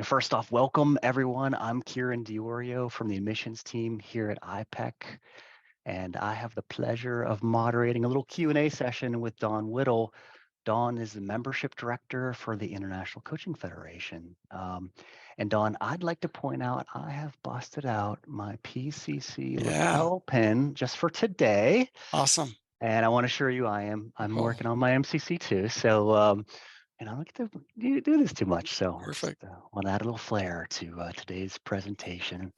First off, welcome everyone. I'm Kieran Diorio from the admissions team here at IPEC, and I have the pleasure of moderating a little Q&A session with Don Whittle. Don is the membership director for the International Coaching Federation. And Don, I'd like to point out I have busted out my PCC Yeah, lapel pin just for today. awesome. And I want to assure you I'm Cool. working on my MCC too. So and I don't get to do this too much, so I just Perfect. want to add a little flair to today's presentation.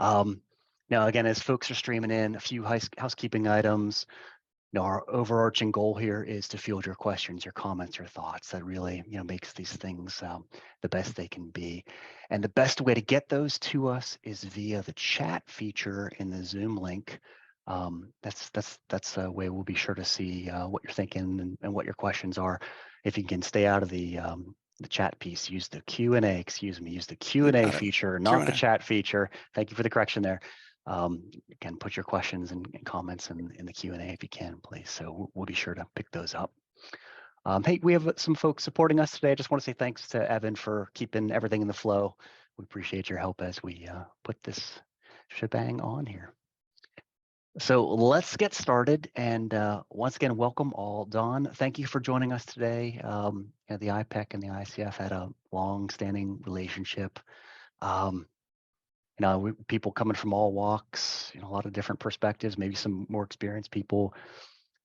Um, Now, again, as folks are streaming in, a few housekeeping items. Our overarching goal here is to field your questions, your comments, your thoughts. That really, makes these things the best they can be. And the best way to get those to us is via the chat feature in the Zoom link. That's a way we'll be sure to see what you're thinking and what your questions are. If you can stay out of the chat piece, use the Q&A, use the You Q&A got it. feature, not the Q&A. chat feature. Thank you for the correction there. Again, put your questions and comments in the Q&A if you can, please. So we'll be sure to pick those up. Hey, we have some folks supporting us today. I just want to say thanks to Evan for keeping everything in the flow. We appreciate your help as we put this shebang on here. So let's get started. And once again, welcome all. Don, thank you for joining us today. The IPEC and the ICF had a long-standing relationship. People coming from all walks, a lot of different perspectives, maybe some more experienced people,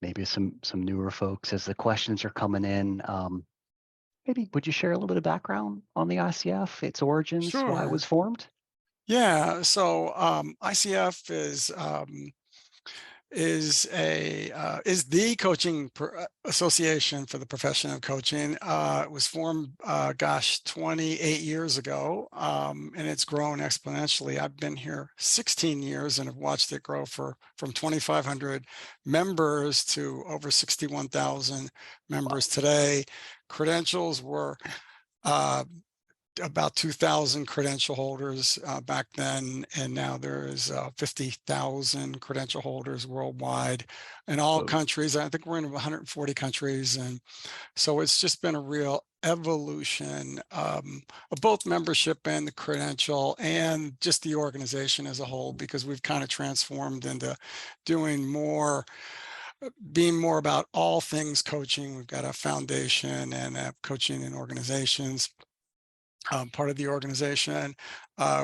maybe some newer folks. As the questions are coming in, maybe would you share a little bit of background on the ICF, its origins, why it Sure. was formed? Yeah. So ICF is the coaching association for the profession of coaching. It was formed, 28 years ago, and it's grown exponentially. I've been here 16 years and have watched it grow from 2,500 members to over 61,000 members today. Credentials were about 2,000 credential holders back then, and now there is 50,000 credential holders worldwide in all Whoa. countries. I think we're in 140 countries, and so it's just been a real evolution of both membership and the credential and just the organization as a whole, because we've kind of transformed into doing more, being more about all things coaching. We've got a foundation and coaching in organizations. Part of the organization.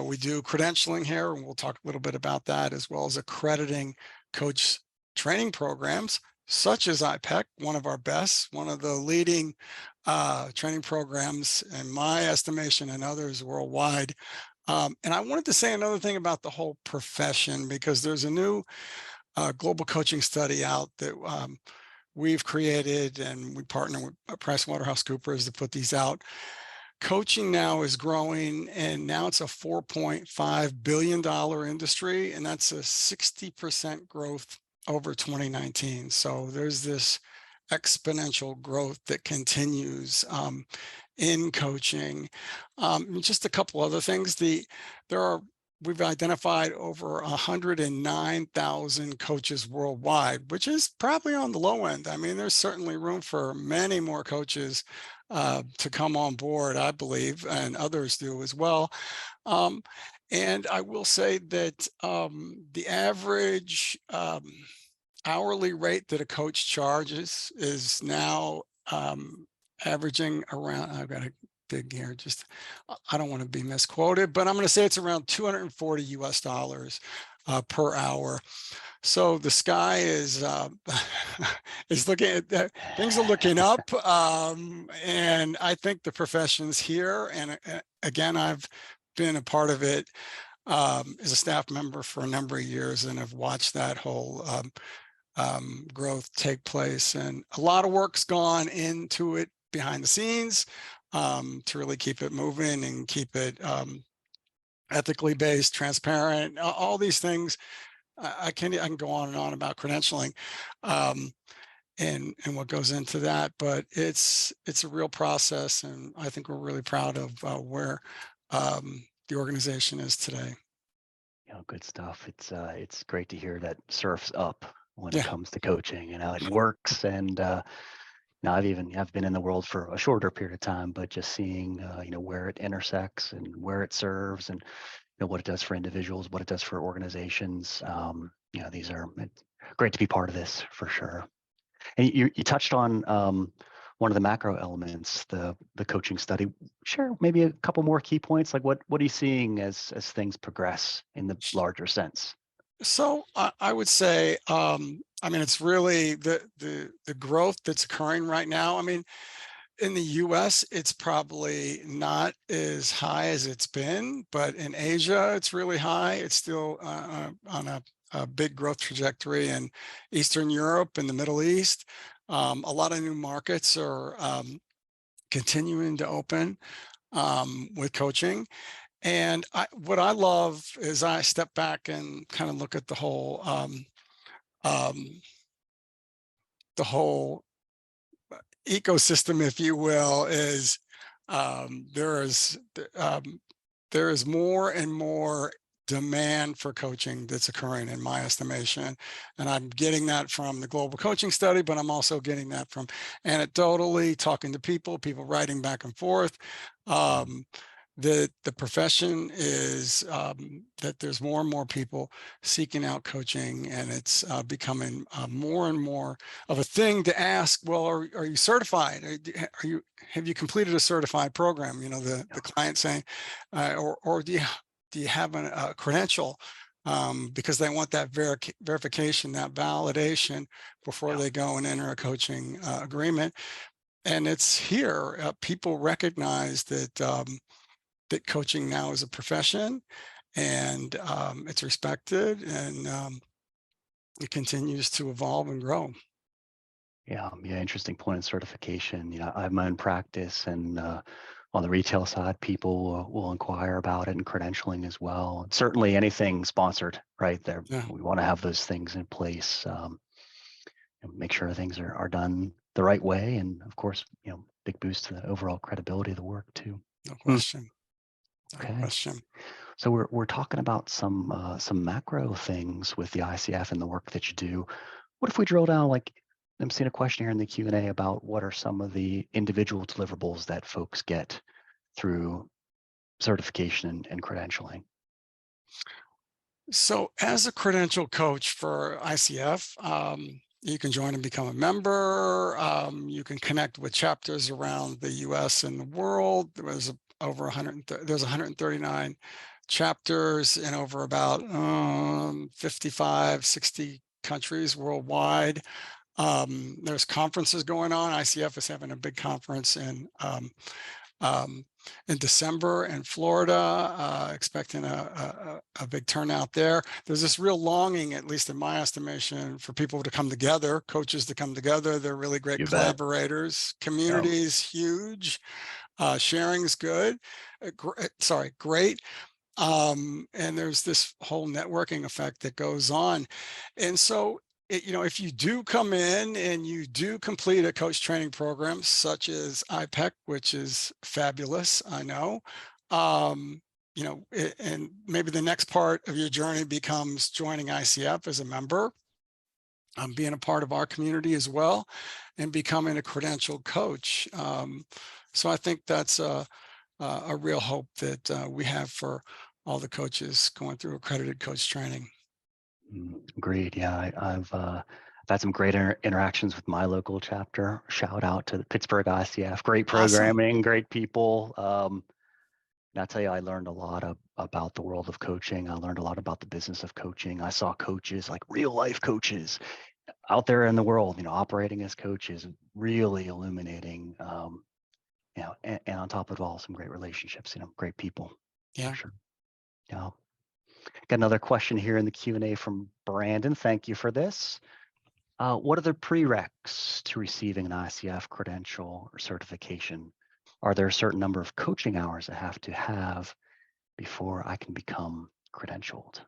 We do credentialing here, and we'll talk a little bit about that, as well as accrediting coach training programs, such as IPEC, one of our best, one of the leading training programs in my estimation and others worldwide. And I wanted to say another thing about the whole profession, because there's a new global coaching study out that we've created, and we partner with PricewaterhouseCoopers to put these out. Coaching now is growing, and now it's a $4.5 billion industry, and that's a 60% growth over 2019. So there's this exponential growth that continues in coaching. Just a couple other things. We've identified over 109,000 coaches worldwide, which is probably on the low end. I mean, there's certainly room for many more coaches to come on board, I believe, and others do as well. And I will say that the average hourly rate that a coach charges is now averaging around, I've got to dig here, just, I don't want to be misquoted, but I'm going to say it's around $240 US per hour. So the sky is is looking at that. Things are looking up, and I think the profession's here. And again, I've been a part of it as a staff member for a number of years, and have watched that whole growth take place. And a lot of work's gone into it behind the scenes to really keep it moving and keep it ethically based, transparent, all these things. I can go on and on about credentialing and what goes into that, but it's a real process, and I think we're really proud of where the organization is today. Good stuff. It's great to hear that surf's up when it Yeah, comes to coaching and how it works. And Now, I've been in the world for a shorter period of time, but just seeing where it intersects and where it serves, and what it does for individuals, what it does for organizations. These are it's great to be part of this for sure. And you touched on one of the macro elements, the coaching study. Share maybe a couple more key points, like what are you seeing as things progress in the larger sense? So I would say, I mean, it's really the growth that's occurring right now. I mean, in the US, it's probably not as high as it's been, but in Asia, it's really high. It's still on a big growth trajectory in Eastern Europe and the Middle East. A lot of new markets are continuing to open with coaching. And what I love is I step back and kind of look at um, the whole ecosystem, if you will, is um, there is um, there is more and more demand for coaching that's occurring in my estimation. And I'm getting that from the global coaching study, but I'm also getting that from anecdotally talking to people writing back and forth. Um, the profession is that there's more and more people seeking out coaching, and it's becoming more and more of a thing to ask. Well, are you certified? Are you have you completed a certified program? The client saying, or do you have a credential? Because they want that verification, that validation before Yeah. they go and enter a coaching agreement. And it's here. People recognize that coaching now is a profession, and it's respected, and it continues to evolve and grow. Yeah, interesting point in certification. I have my own practice, and on the retail side, people will inquire about it, and credentialing as well. And certainly, anything sponsored, right there, Yeah, we want to have those things in place, and make sure things are done the right way, and of course, big boost to the overall credibility of the work too. no Hmm, question. No okay, question. so we're talking about some macro things with the ICF and the work that you do. What if we drill down, like I'm seeing a question here in the Q&A about what are some of the individual deliverables that folks get through certification and credentialing? So, as a credential coach for ICF, you can join and become a member. You can connect with chapters around the U.S. and the world. Over 100. There's 139 chapters in over about 55, 60 countries worldwide. There's conferences going on. ICF is having a big conference um, in December in Florida, expecting a big turnout there. There's this real longing, at least in my estimation, for people to come together, coaches to come together. They're really great You bet. collaborators. Yeah. Community is huge. Sharing's good. Sorry, great. And there's this whole networking effect that goes on. And so, if you do come in and you do complete a coach training program, such as IPEC, which is fabulous, I know, and maybe the next part of your journey becomes joining ICF as a member, being a part of our community as well, and becoming a credentialed coach. So I think that's a real hope that we have for all the coaches going through accredited coach training. Agreed. Yeah, I've had some great interactions with my local chapter. Shout out to the Pittsburgh ICF. Great Awesome. programming, great people. And I tell you, I learned a lot about the world of coaching. I learned a lot about the business of coaching. I saw coaches, like real life coaches, out there in the world, operating as coaches, really illuminating. And on top of it all, some great relationships. Great people for Yeah. sure. Yeah. Got another question here in the Q&A from Brandon. Thank you for this. What are the prereqs to receiving an ICF credential or certification? Are there a certain number of coaching hours I have to have before I can become credentialed?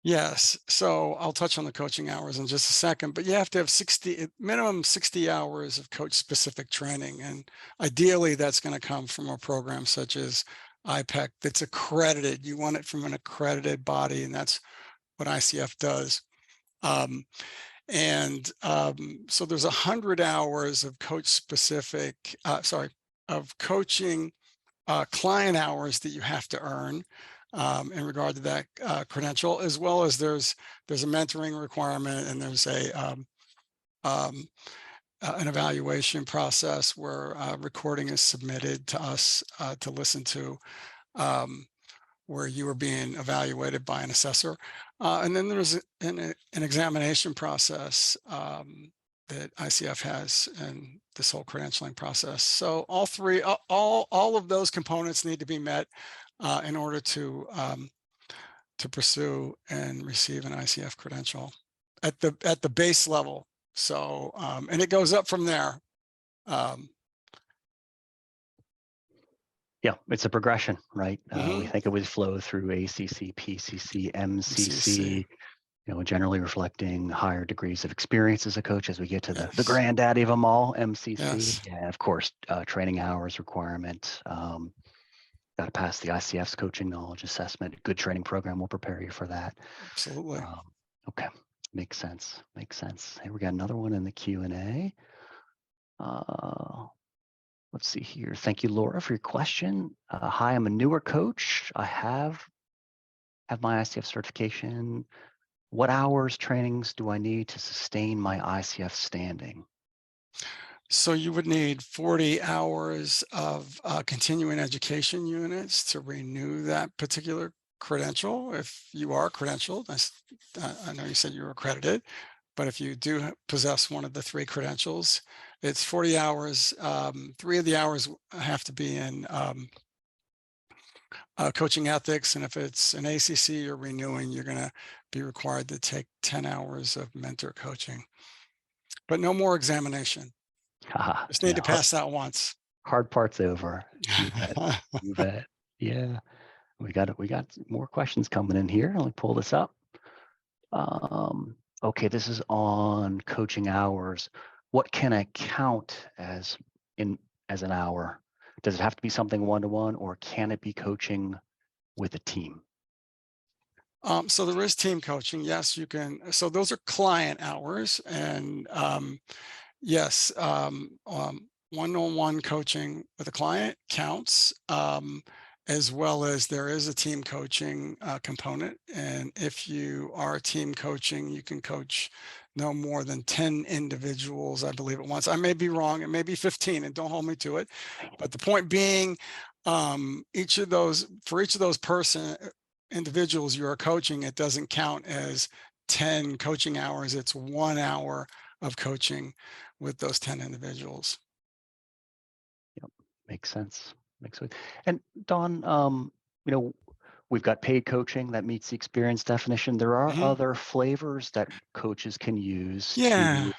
Yes. So I'll touch on the coaching hours in just a second, but you have to have 60, minimum 60 hours of coach specific training. And ideally that's going to come from a program such as IPEC that's accredited. You want it from an accredited body, and that's what ICF does. Um, And so there's 100 hours of of coaching client hours that you have to earn in regard to that credential, as well as there's a mentoring requirement, and there's um, an evaluation process where recording is submitted to us to listen to, where you are being evaluated by an assessor. And then there's an examination process that ICF has, and this whole credentialing process. So all three, all of those components need to be met in order to pursue and receive an ICF credential at the base level. So and it goes up from there. Yeah, it's a progression, right? We Mhm. think it would flow through ACC, PCC, CC. MCC, generally reflecting higher degrees of experience as a coach as we get to the Yes. granddaddy of them all, MCC. Yes. Yeah, of course, training hours requirement. Got to pass the ICF's coaching knowledge assessment. Good training program will prepare you for that. Absolutely. Okay, makes sense. Makes sense. Hey, we got another one in the Q&A. Let's see here. Thank you, Laura, for your question. Hi, I'm a newer coach. I have my ICF certification. What hours trainings do I need to sustain my ICF standing? So you would need 40 hours of continuing education units to renew that particular credential. If you are credentialed, I know you said you were accredited, but if you do possess one of the 3 credentials, it's 40 hours. 3 of the hours have to be in coaching ethics. And if it's an ACC you're renewing, you're going to be required to take 10 hours of mentor coaching, but no more examination. Just need Yeah, to pass that once. hard part's over. You bet. You bet. Yeah, we got more questions coming in here. Let me pull this up. Okay, this is on coaching hours. What can I count as an hour? Does it have to be something one-to-one, or can it be coaching with a team? So there is team coaching. Yes, you can. So those are client hours, and yes, one-on-one coaching with a client counts, as well as there is a team coaching component. And if you are team coaching, you can coach no more than 10 individuals, I believe, at once. I may be wrong. It may be 15, and don't hold me to it. But the point being, each of those individuals you are coaching, it doesn't count as 10 coaching hours. It's 1 hour of coaching with those 10 individuals. Yep, makes sense. Makes sense. And Don, we've got paid coaching that meets the experience definition. There are Mhm. other flavors that coaches can use Yeah. to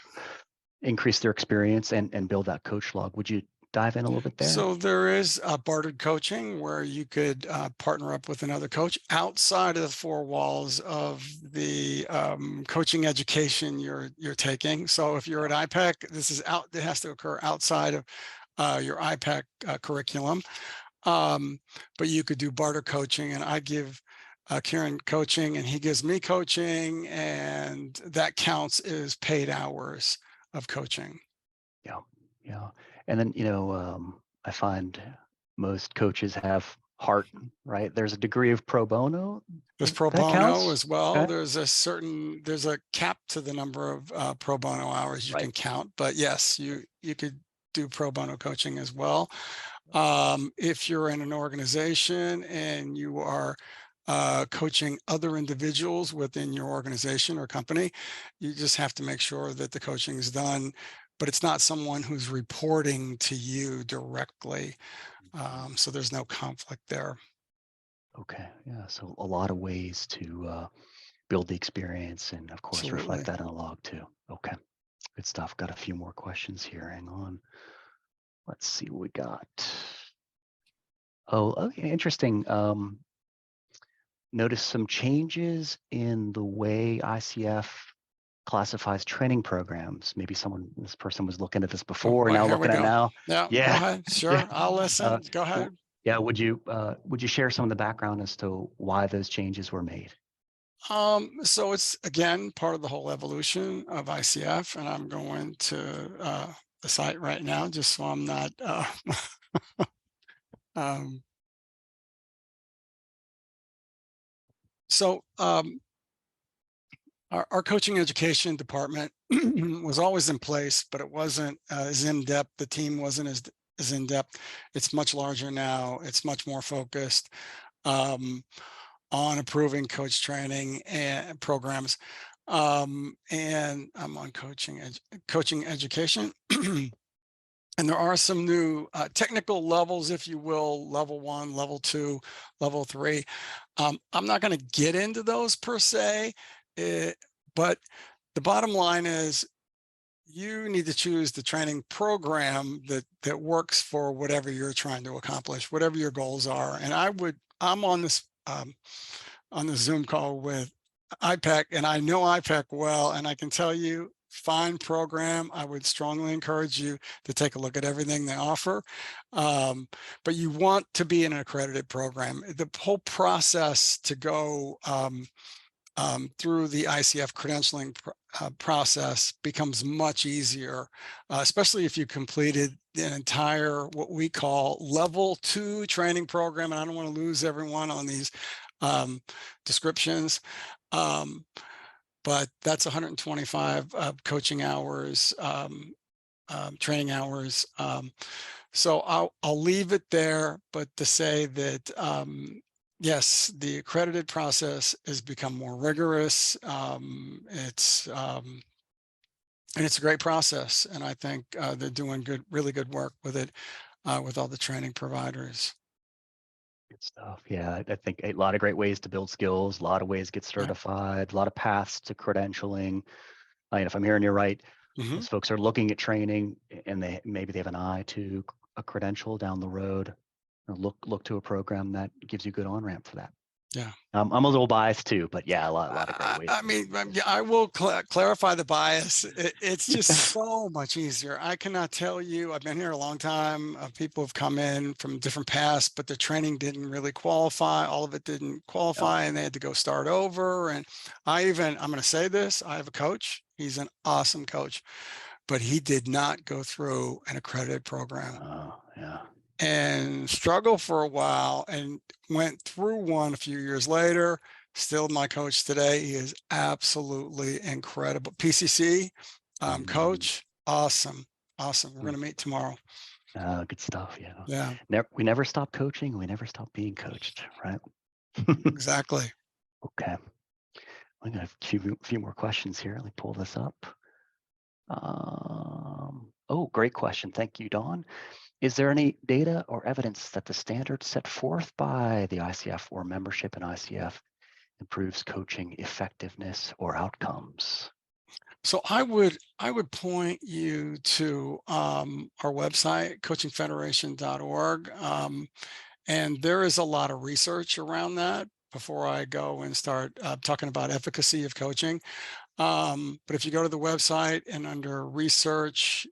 increase their experience and build that coach log. Would you dive in a little bit there? So there is bartered coaching where you could partner up with another coach outside of the 4 walls of the coaching education you're taking. So if you're at IPEC, this is out. It has to occur outside of your IPEC curriculum. But you could do barter coaching, and I give Kieran coaching, and he gives me coaching, and that counts as paid hours of coaching. Yeah, yeah. And then, I find most coaches have heart, right? There's a degree of pro bono There's pro that bono counts. as well. Okay. There's a cap to the number of pro bono hours you Right. can count, but yes, you could do pro bono coaching as well. If you're in an organization and you are coaching other individuals within your organization or company, you just have to make sure that the coaching is done, but it's not someone who's reporting to you directly. So there's no conflict there. Okay. Yeah. So a lot of ways to build the experience and, of course, reflect Absolutely. that in a log too. Okay. Good stuff. Got a few more questions here. Hang on. Let's see what we got. Oh, okay. Interesting. Notice some changes in the way ICF classifies training programs. Maybe this person was looking at this Oh before, boy, now here we looking at go. now. Yeah, go Yeah. ahead. Yeah. Sure, I'll Uh, listen. Go w- ahead. yeah. Would you share some of the background as to why those changes were made? So it's again part of the whole evolution of ICF, and I'm going to the site right now just so I'm not um, so our coaching education department was always in place, but it wasn't as in depth. The team wasn't as in depth. It's much larger now. It's much more focused on approving coach training and programs. And I'm on coaching education. And there are some new technical levels, if you will, level 1, level 2, level 3. I'm not going to get into those per se, but the bottom line is you need to choose the training program that works for whatever you're trying to accomplish, whatever your goals are. And I'm on this on the Zoom call with IPEC, and I know IPEC well, and I can tell you, fine program. I would strongly encourage you to take a look at everything they offer. But you want to be in an accredited program. The whole process to go through the ICF credentialing process becomes much easier, especially if you completed an entire, what we call level 2 training program. And I don't want to lose everyone on these descriptions. But that's 125 coaching hours, training hours. So I'll leave it there, but to say that yes, the accredited process has become more rigorous. And it's a great process, and I think they're doing really good work with it, with all the training providers. Good stuff. Yeah, I think a lot of great ways to build skills, a lot of ways to get Yeah. certified, a lot of paths to credentialing. And if I'm hearing you right, Mhm. as folks are looking at training and maybe they have an eye to a credential down the road, look to a program that gives you good on-ramp for that. Yeah. I'm a little biased too, but yeah, a lot of great ways. I mean, yeah, I will clarify the bias. It's just Yeah. so much easier. I cannot tell you, I've been here a long time. People have come in from different paths, but the training didn't really qualify. All of it didn't qualify, and they had to go start over. And I'm going to say this, I have a coach. He's an awesome coach, but he did not go through an accredited program Oh, yeah. and struggled for a while and went through one a few years later. Still my coach today. He is absolutely incredible. PCC Mm, coach, awesome. We're mm. going to meet tomorrow. Good stuff. Yeah. Yeah, We never stop coaching. We never stop being coached, right? exactly. Okay. I got a few more questions here. Let me pull this up. Oh, great question. Thank you, Don. Is there any data or evidence that the standards set forth by the ICF or membership in ICF improves coaching effectiveness or outcomes? So I would point you to our website, coachingfederation.org. And there is a lot of research around that before I go and start talking about efficacy of coaching. But if you go to the website and under research,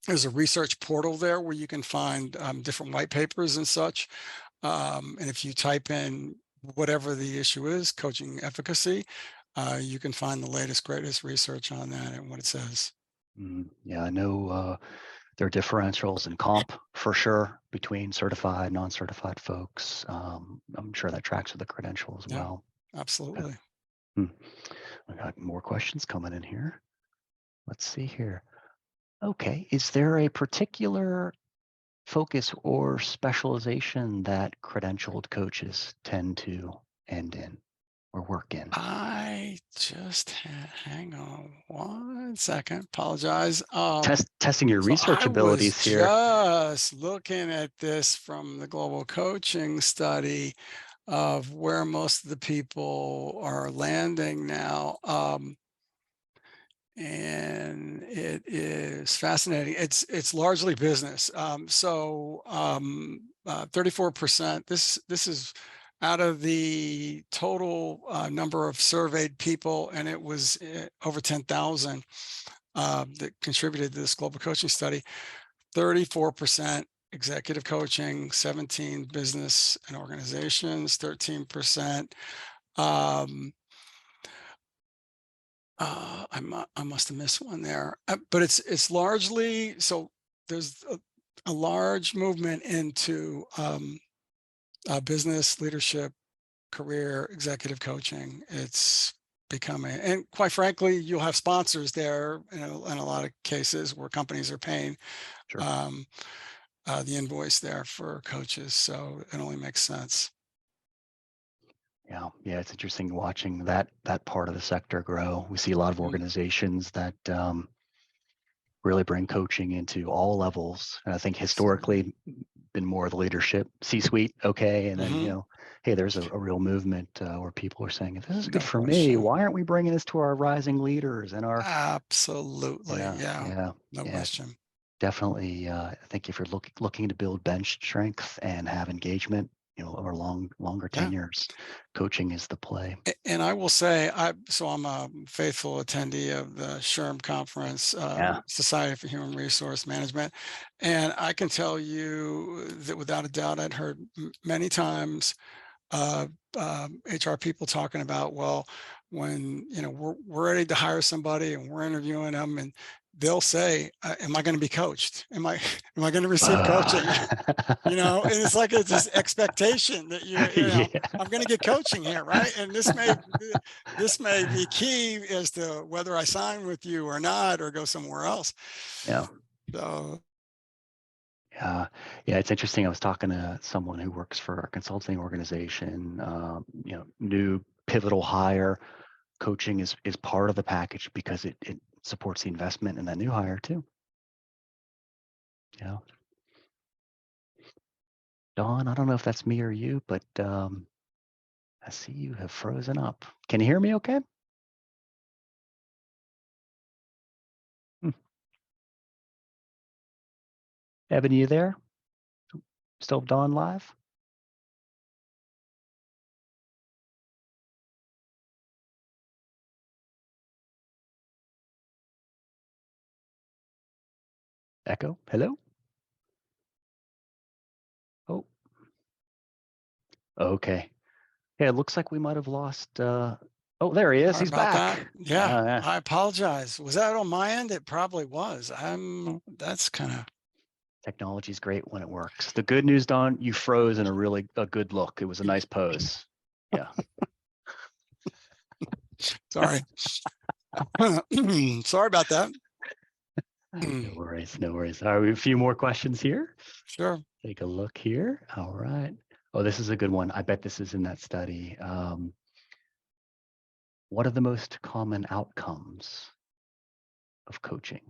there's a research portal there where you can find different white papers and such. And if you type in whatever the issue is, coaching efficacy, you can find the latest, greatest research on that and what it says. Yeah, I know there are differentials in comp for sure between certified and non-certified folks. I'm sure that tracks with the credential as Yeah, well. Okay. absolutely. Hmm. I got more questions coming in here. Let's see here. Okay, is there a particular focus or specialization that credentialed coaches tend to end in or work in? I just hang on 1 second. Apologize. Testing your So research I was abilities here. just looking at this from the global coaching study of where most of the people are landing now. And it is fascinating. It's largely business. 34%. This is out of the total number of surveyed people, and it was over 10,000 that contributed to this global coaching study. 34% executive coaching, 17 business and organizations, 13% Um, I must have missed one there, but it's largely so. There's a large movement into business leadership, career, executive coaching. It's becoming, and quite frankly, you'll have sponsors there in a lot of cases where companies are paying Sure. um, the invoice there for coaches. So it only makes sense. Yeah, yeah, it's interesting watching that part of the sector grow. We see a lot of Mm, organizations that really bring coaching into all levels, and I think absolutely. historically been more of the leadership, C-suite, okay, and then Hmm. hey, there's a real movement where people are saying, if this is good No for me, question. why aren't we bringing this to our rising leaders and our, Absolutely. yeah, Yeah. yeah, No yeah, question. definitely. I think if you're looking to build bench strength and have engagement, over longer Yeah. tenures, coaching is the play. And I will say, I'm a faithful attendee of the SHRM conference, Yeah. Society for Human Resource Management, and I can tell you that without a doubt, I'd heard many times uh, HR people talking about, well, when we're ready to hire somebody and we're interviewing them, and they'll say, "Am I going to be coached? Am I am I going to receive coaching?" And it's like it's this expectation that Yeah. I'm going to get coaching here, right? And this may be key as to whether I sign with you or not, or go somewhere else. Yeah. So, Yeah. Yeah. It's interesting. I was talking to someone who works for a consulting organization, new pivotal hire. Coaching is part of the package because it supports the investment in that new hire too. Yeah. Dawn, I don't know if that's me or you, but I see you have frozen up. Can you hear me okay? Hmm. Evan, you there? Still Dawn live? Echo? Hello? Oh, okay. Yeah, it looks like we might have lost. Oh, there he is. sorry He's about that. back. Yeah, Yeah. I apologize. Was that on my end? It probably was. That's kind of Technology is great when it works. The good news, Don, you froze in a good look. It was a nice pose. Yeah. sorry. Sorry about that. No worries. No worries. All right, we have a few more questions here. Sure. Take a look here. All right. Oh, this is a good one. I bet this is in that study. What are the most common outcomes of coaching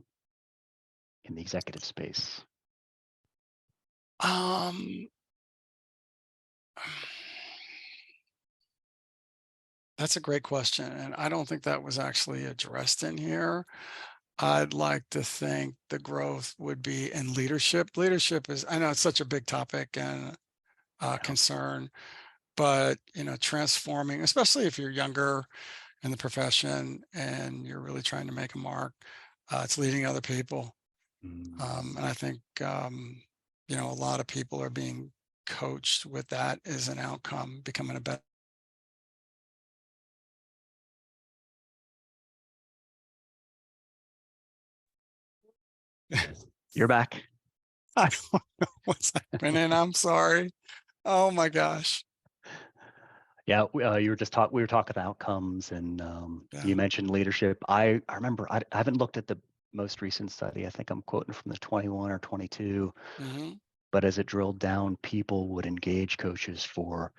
in the executive space? Um, that's a great question, and I don't think that was actually addressed in here. I'd like to think the growth would be in leadership. Leadership is, I know it's such a big topic and Yeah. concern, but transforming, especially if you're younger in the profession and you're really trying to make a mark, it's leading other people. Mm. And I think a lot of people are being coached with that as an outcome, becoming a better. You're back. I don't know what's happening. I'm sorry. Oh my gosh. Yeah, you were just we were talking outcomes, and Yeah. you mentioned leadership. I remember I haven't looked at the most recent study. I think I'm quoting from the 21 or 22. Hmm. But as it drilled down, people would engage coaches for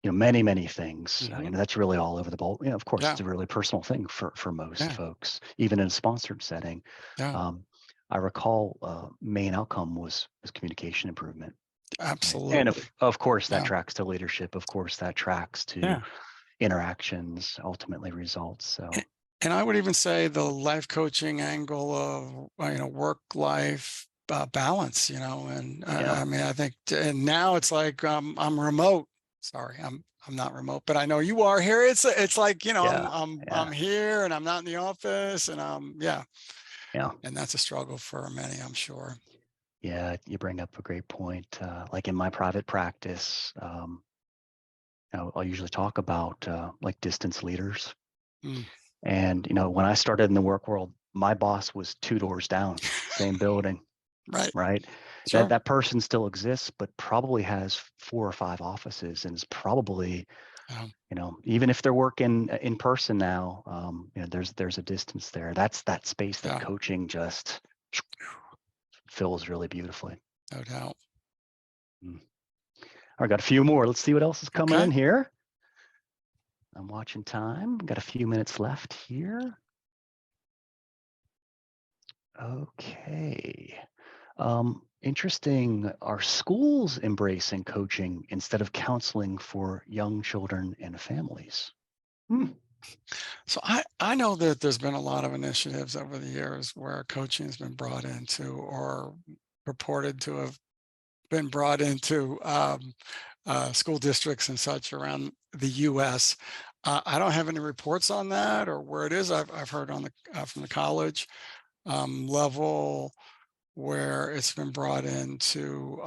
many things. Hmm. That's really all over the ball. Of course, Yeah. it's a really personal thing for most Yeah. folks, even in a sponsored setting. Yeah. Um, I recall main outcome was communication improvement. Right. And Absolutely. of course that Yeah. tracks to leadership. Of course that tracks to Yeah. interactions, ultimately results. A- So And I would even say the life coaching angle of work life balance. And yeah, I mean, I think, and now it's like I'm remote. Sorry, I'm not remote, but I know you are here. It's like I'm yeah, I'm yeah, I'm here and I'm not in the office, and yeah, yeah, and that's a struggle for many, I'm sure. yeah. You bring up a great point. Like in my private practice, I'll usually talk about like distance leaders. Mm, And, when I started in the work world, my boss was 2 doors down, same building, right. right? That Sure. that person still exists, but probably has 4 or 5 offices and is probably, Yeah. even if they're working in person now, there's a distance there. That's that space that Yeah. coaching just fills really beautifully. No doubt. Mm. All right, got a few more. Let's see what else is coming Okay. in here. I'm watching time. Got a few minutes left here. Okay. Interesting. Are schools embracing coaching instead of counseling for young children and families? Hmm. So I know that there's been a lot of initiatives over the years where coaching has been brought into or purported to have been brought into school districts and such around the U.S. I don't have any reports on that or where it is. I've heard on the from the college level where it's been brought into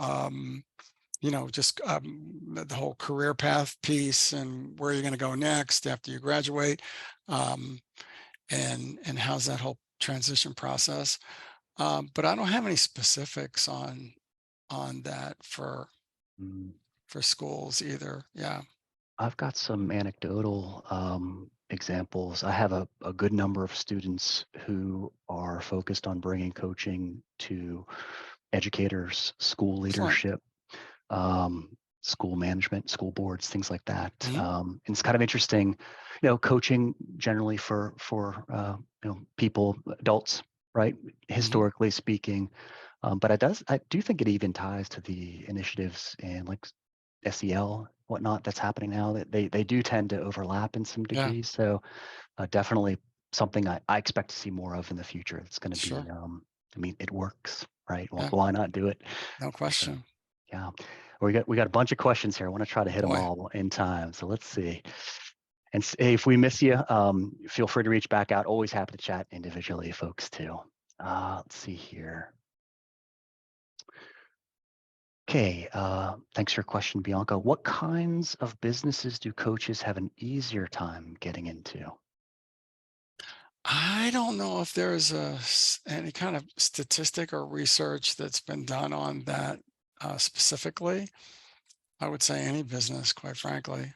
just the whole career path piece and where you're going to go next after you graduate, um, and how's that whole transition process. But I don't have any specifics on that Mm. for schools either. Yeah. I've got some anecdotal examples. I have a good number of students who are focused on bringing coaching to educators, school Excellent. leadership, school management, school boards, things like that. Mhm. And it's kind of interesting, coaching generally for people, adults, right? Mhm. Historically speaking, but I do think it even ties to the initiatives and like SEL, whatnot that's happening now. That they do tend to overlap in some Yeah. degrees. So definitely something I expect to see more of in the future. It's going to Sure. be, I mean, it works, right? Yeah. Why not do it? No So, question. yeah, we got a bunch of questions here. I want to try to hit them Boy. all in time. So let's see. And if we miss you, feel free to reach back out. Always happy to chat individually, folks, too. Let's see here. Okay, thanks for your question, Bianca. What kinds of businesses do coaches have an easier time getting into? I don't know if there's any kind of statistic or research that's been done on that specifically. I would say any business, quite frankly,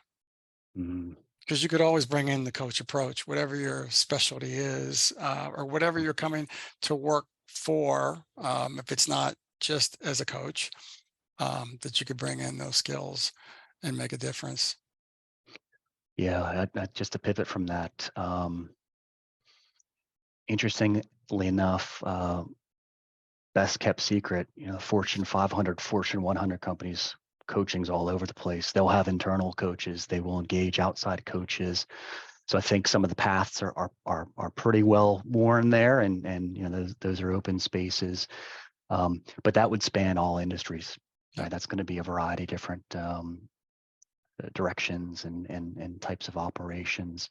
Mm, because you could always bring in the coach approach, whatever your specialty is, or whatever you're coming to work for. If it's not just as a coach, that you could bring in those skills and make a difference. yeah, just to pivot from that, interestingly enough, best kept secret, Fortune 500, Fortune 100 companies, coaching's all over the place. They'll have internal coaches. They will engage outside coaches. So I think some of the paths are pretty well worn there, and those are open spaces. But that would span all industries, Yep. right? That's going to be a variety of different directions and types of operations.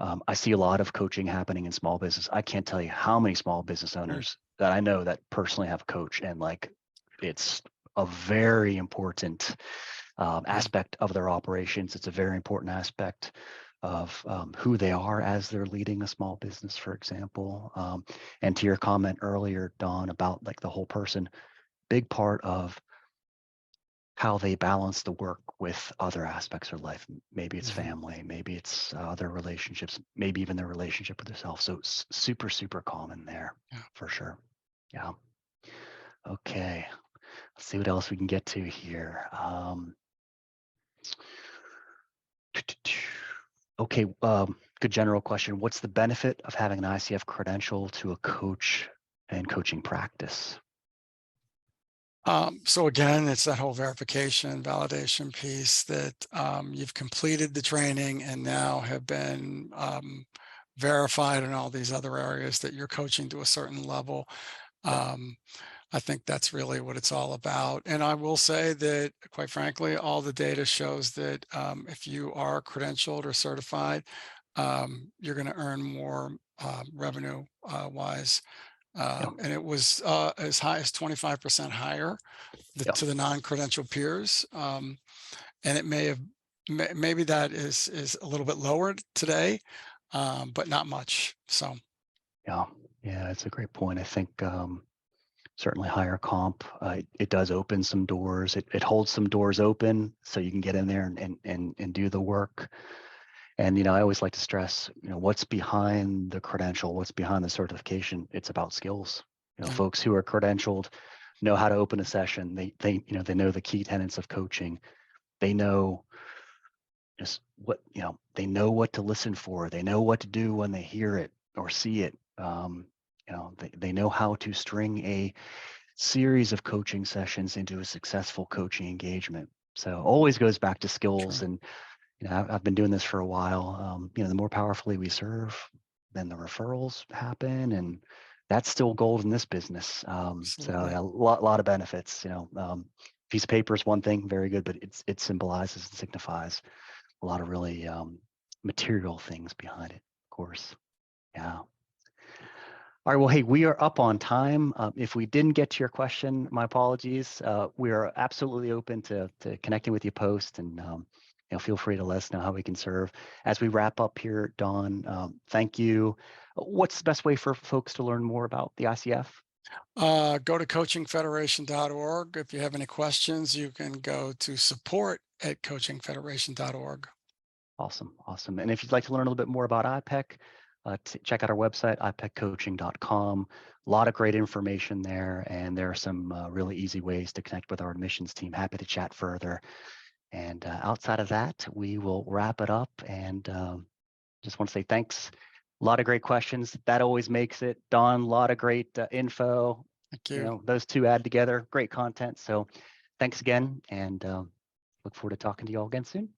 I see a lot of coaching happening in small business. I can't tell you how many small business Mm, owners that I know that personally have a coach, and like it's a very important mm, aspect of their operations. It's a very important aspect of who they are as they're leading a small business, for example. And to your comment earlier, Don, about like the whole person, big part of how they balance the work with other aspects of life. Maybe it's mhm. family, maybe it's other relationships, maybe even their relationship with themselves. So super, super common there Yeah. for sure. Yeah. Okay. Let's see what else we can get to here. Okay. Good general question. What's the benefit of having an ICF credential to a coach and coaching practice? So again, it's that whole verification, validation piece that you've completed the training and now have been verified in all these other areas that you're coaching to a certain level. Yep. Um, I think that's really what it's all about. And I will say that, quite frankly, all the data shows that if you are credentialed or certified, you're going to earn more revenue wise. Yep. And it was as high as 25% higher Yep. to the non-credential peers. And it may have maybe that is a little bit lower today, but not much. So Yeah, yeah, it's a great point. I think certainly higher comp, it does open some doors. It holds some doors open so you can get in there and do the work. And I always like to stress, what's behind the credential, what's behind the certification. It's about skills. yeah, Folks who are credentialed know how to open a session. They know the key tenets of coaching. They know just what they know what to listen for. They know what to do when they hear it or see it. They know how to string a series of coaching sessions into a successful coaching engagement. So always goes back to skills. true. And I've been doing this for a while. The more powerfully we serve, then the referrals happen, and that's still gold in this business. So Absolutely. a lot of benefits. Piece of paper is one thing, very good, but it symbolizes and signifies a lot of really material things behind it, of course. Yeah. All right. Well, hey, we are up on time. If we didn't get to your question, my apologies. We are absolutely open to connecting with you post, and feel free to let us know how we can serve. As we wrap up here, Don, thank you. What's the best way for folks to learn more about the ICF? Go to coachingfederation.org. If you have any questions, you can go to support@coachingfederation.org. Awesome, awesome. And if you'd like to learn a little bit more about IPEC, check out our website, ipeccoaching.com. A lot of great information there, and there are some really easy ways to connect with our admissions team. Happy to chat further. And outside of that, we will wrap it up. And just want to say thanks. A lot of great questions. That always makes it. Don, a lot of great info. Thank you. Those two add together, great content. So thanks again, and look forward to talking to you all again soon.